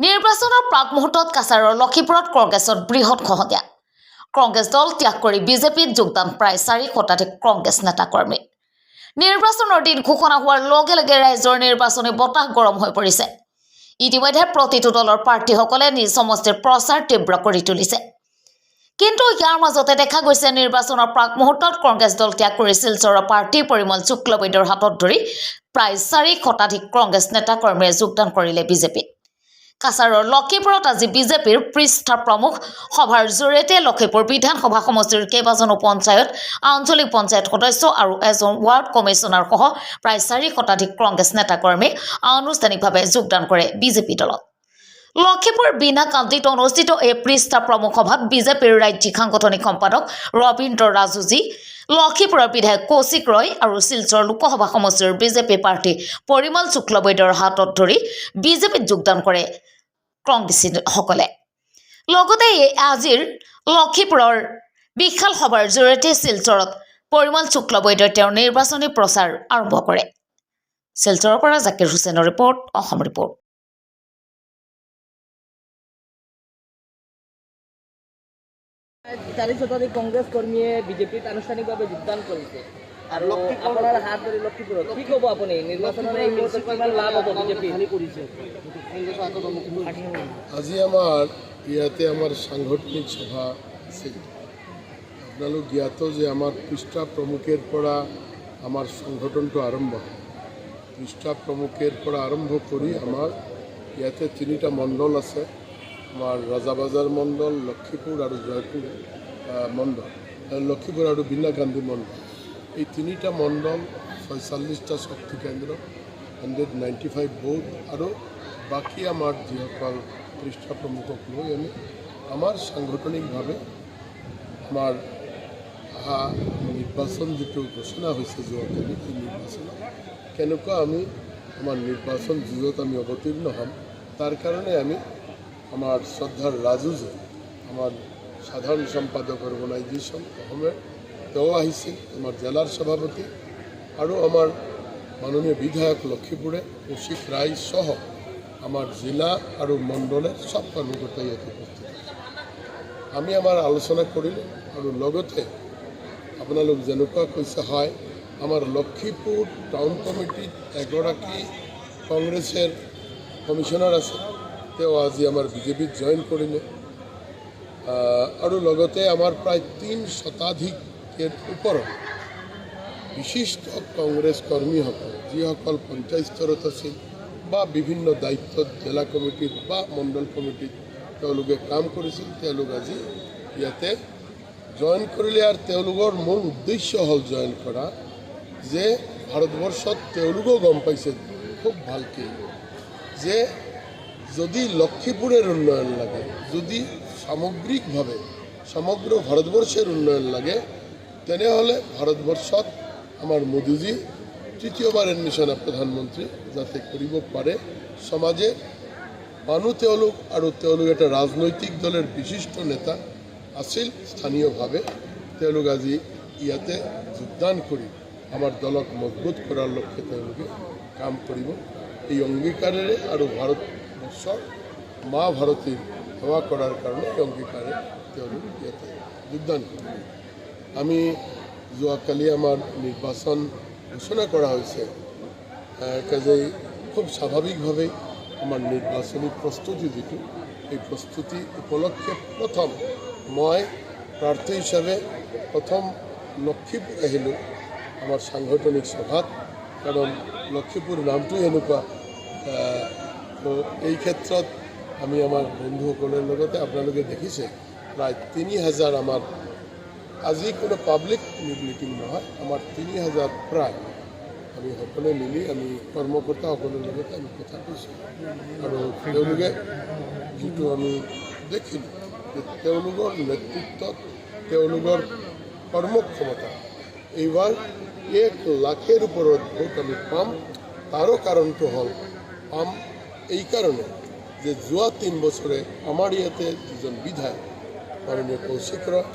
নিৰ্বাচনৰ প্ৰাক মুহূৰ্তত কাছাৰৰ লক্ষীপুৰত কংগ্ৰেছত বৃহৎ খহনীয়া। কংগ্ৰেছ দল ত্যাগ কৰি বিজেপিত যোগদান প্ৰায় 4 শতাধিক কংগ্ৰেছ নেতাকৰ্মী। নিৰ্বাচনৰ দিন ঘোষণা হোৱাৰ লগে লগে ৰাইজৰ নিৰ্বাচনী বতাহ গৰম হৈ পৰিছে। ইতিমধ্যে প্ৰতিটো দলৰ প্ৰাৰ্থীসকলে নিজ সমষ্টিৰ প্ৰচাৰ তীব্ৰ কৰি তুলিছে। কিন্তু ইয়াৰ মাজতে দেখা গৈছে নিৰ্বাচনৰ প্ৰাক মুহূৰ্তত কংগ্ৰেছ দল ত্যাগ কৰি শিলচৰৰ প্ৰাৰ্থী পৰিমল শুক্লবৈদ্যৰ হাতত ধৰি প্ৰায় 4 শতাধিক কংগ্ৰেছ নেতাকৰ্মীয়ে যোগদান কৰিলে বিজেপিত। কাছাৰৰ লক্ষীপুৰত আজি বিজেপিৰ পৃষ্ঠা প্ৰমুখ সভাৰ জৰিয়তে লক্ষীপুৰ বিধানসভা সমষ্টিৰ কেইবাজনো পঞ্চায়ত, আঞ্চলিক পঞ্চায়ত সদস্য আৰু এজন ৱাৰ্ড কমিছনাৰ সহ প্ৰায় 4 শতাধিক কংগ্ৰেছ নেতাকৰ্মী আনুষ্ঠানিকভাৱে যোগদান কৰে বিজেপি দলত। লক্ষীপুৰ বিনাকান্দিত অনুষ্ঠিত এই পৃষ্ঠা প্ৰমুখ সভাত বিজেপিৰ ৰাজ্যিক সাংগঠনিক সম্পাদক ৰবীন্দ্ৰ ৰাজুজী, লক্ষীপুৰৰ বিধায়ক কৌশিক ৰয় আৰু শিলচৰ লোকসভা সমষ্টিৰ বিজেপি প্ৰাৰ্থী পৰিমল শুক্লবৈদ্যৰ হাতত ধৰি বিজেপিত যোগদান কৰে কংগ্ৰেছীসকলে। লগতে আজিৰ লক্ষীপুৰৰ বিশাল সভাৰ জৰিয়তে শিলচৰত পৰিমল শুক্লবৈদ্যই তেওঁৰ নিৰ্বাচনী প্ৰচাৰ আৰম্ভ কৰে। শিলচৰৰ পৰা জাকিৰ হুছেইনৰ ৰিপৰ্ট, অসম ৰিপৰ্ট। 4 শতাধিক কংগ্ৰেছ কৰ্মীয়ে বিজেপিত আনুষ্ঠানিকভাৱে যোগদান কৰিছে আৰু আপোনাৰ হাত ধৰি লক্ষীপুৰত কি ক'ব আপুনি? নিৰ্বাচনৰ এই মুহূৰ্তত কিমান লাভ হ'ব বিজেপি কৰিছে? আজি আমাৰ ইয়াতে আমাৰ সাংগঠনিক সভা আছিল। আপোনালোক জ্ঞাত যে আমাৰ পৃষ্ঠা প্ৰমুখেৰ পৰা আমাৰ সংগঠনটো আৰম্ভ হয়। পৃষ্ঠা প্ৰমুখেৰ পৰা আৰম্ভ কৰি আমাৰ ইয়াতে 3টা মণ্ডল আছে। আমাৰ ৰাজাবাজাৰ মণ্ডল, লক্ষীপুৰ আৰু জয়পুৰ মণ্ডল, লক্ষীপুৰ আৰু বিনাকান্দি মণ্ডল। এই 3টা মণ্ডল, 46টা শক্তি কেন্দ্ৰ, 195 বুথ আৰু বাকী আমাৰ যিসকল পৃষ্ঠা প্ৰমুখক লৈ আমি আমাৰ সাংগঠনিকভাৱে আমাৰ নিৰ্বাচন যিটো ঘোষণা হৈছে যোৱাকালি, এই নিৰ্বাচনত কেনেকুৱা আমি আমাৰ নিৰ্বাচন যুঁজত আমি অৱতীৰ্ণ হ'ম, তাৰ কাৰণে আমি আমাৰ শ্ৰদ্ধাৰ ৰাজুজে আমাৰ সাধাৰণ সম্পাদক অৰ্গানাইজেশন অসমেৰ তেও আহিছিল, আমাৰ জেলাৰ সভাপতি আৰু আমাৰ মাননীয় বিধায়ক লক্ষীপুৰে কৌশিক ৰায় সহ আমাৰ জেলা আৰু মণ্ডলেৰ সব কৰ্মকৰ্তা ইয়াতে উপস্থিত আছে। আমি আমাৰ আলোচনা কৰিলোঁ আৰু লগতে আপোনালোক যেনেকুৱা কৈছে হয়, আমাৰ লক্ষীপুৰ টাউন কমিটিত এগৰাকী কংগ্ৰেছৰ কমিশনাৰ আছে, তেওঁ আজি আমাৰ বিজেপিত জইন কৰিলে আৰু লগতে আমাৰ প্ৰায় 3 শতাধিকৰ ওপৰত বিশিষ্ট কংগ্ৰেছ কৰ্মীসকল যিসকল পঞ্চায়ত স্তৰত আছিল বা বিভিন্ন দায়িত্বত জিলা কমিটিত বা মণ্ডল কমিটিত তেওঁলোকে কাম কৰিছিল, তেওঁলোক আজি ইয়াতে জইন কৰিলে। আৰু তেওঁলোকৰ মূল উদ্দেশ্য হ'ল জইন কৰা যে ভাৰতবৰ্ষত তেওঁলোকেও গম পাইছে খুব ভালকৈ যে যদি লক্ষীপুরের উন্নয়ন লাগে, যদি সামগ্রিকভাবে সমগ্র ভারতবর্ষের উন্নয়ন লাগে, তেনেহলে ভারতবর্ষত আমার মোদীজি তৃতীয়বারের নিচিনা প্রধানমন্ত্রী যাতে কৰিব পাৰে। সমাজে মানুহ তেওঁলোক আৰু তেওঁলোক এটা ৰাজনৈতিক দলেৰ বিশিষ্ট নেতা আছিল। স্থানীয়ভাৱে তেওঁলোক আজি ইয়াতে যোগদান কৰি আমাৰ দলক মজবুত কৰাৰ লক্ষ্যে তেওঁলোকে কাম কৰিব। এই অঙ্গীকাৰেৰে আৰু ভাৰতবৰ্ষৰ মা ভাৰতীৰ সেৱা কৰাৰ কাৰণে অঙ্গীকাৰে তেওঁলোক ইয়াতে যোগদান কৰে। আমি যোৱাকালি আমাৰ নিৰ্বাচন ঘোষণা কৰা হৈছে, কাজেই খুব স্বাভাৱিকভাৱে আমাৰ নিৰ্বাচনী প্ৰস্তুতি যিটো, এই প্ৰস্তুতি উপলক্ষে প্ৰথম মই প্ৰাৰ্থী হিচাপে প্ৰথম লক্ষীপুৰ আহিলোঁ আমাৰ সাংগঠনিক সভাত, কাৰণ লক্ষীপুৰ নামটো এনেকুৱা। তো এই ক্ষেত্ৰত আমি আমাৰ বন্ধুসকলৰ লগতে আপোনালোকে দেখিছে প্ৰায় 3000 আমাৰ আজি কোনো পাব্লিক মিটিং নহয়, আমাৰ 3000 প্ৰায় আমি সকলোৱে মিলি আমি কৰ্মকৰ্তাসকলৰ লগতে আমি কথা কৈছোঁ। আৰু তেওঁলোকে যিটো আমি দেখিলোঁ যে তেওঁলোকৰ নেতৃত্বত তেওঁলোকৰ কৰ্মক্ষমতা এইবাৰ 1 লাখৰ ওপৰত ভোট আমি পাম। তাৰো কাৰণটো হ'ল পাম এই কাৰণে যে যোৱা 3 বছৰে আমাৰ ইয়াতে যিজন বিধায়ক মাননীয় কৌশিক ৰয়,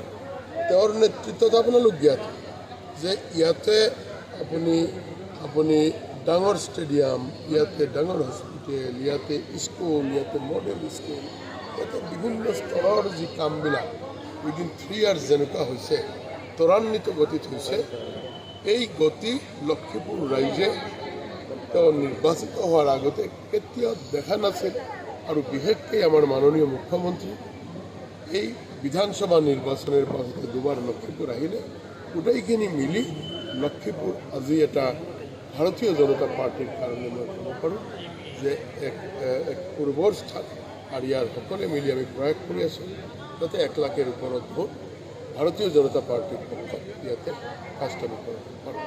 তেওঁৰ নেতৃত্বত আপোনালোক জ্ঞাত যে ইয়াতে আপুনি ডাঙৰ ষ্টেডিয়াম, ইয়াতে ডাঙৰ হস্পিটেল, ইয়াতে স্কুল, ইয়াতে মডেল স্কুল, ইয়াতে বিভিন্ন স্তৰৰ যি কামবিলাক উইদিন 3 ইয়াৰ্ছ যেনেকুৱা হৈছে, ত্বৰান্বিত গতিত হৈছে, এই গতি লক্ষীপুৰ ৰাইজে তেওঁ নিৰ্বাচিত হোৱাৰ আগতে কেতিয়াও দেখা নাছিল। আৰু বিশেষকৈ আমাৰ মাননীয় মুখ্যমন্ত্ৰী এই বিধানসভা নিৰ্বাচনৰ পাছতে দুবাৰ লক্ষীপুৰ আহিলে, গোটেইখিনি মিলি লক্ষীপুৰ আজি এটা ভাৰতীয় জনতা পাৰ্টিৰ কাৰণে মই ক'ব পাৰোঁ যে এক পূৰ্বৰ স্থান। আৰু ইয়াৰ সকলোৱে মিলি আমি প্ৰয়াস কৰি আছোঁ যাতে 1 লাখৰ ওপৰত ভোট ভাৰতীয় জনতা পাৰ্টিৰ পক্ষত ইয়াতে কাষ্ট আমি কৰিব পাৰোঁ।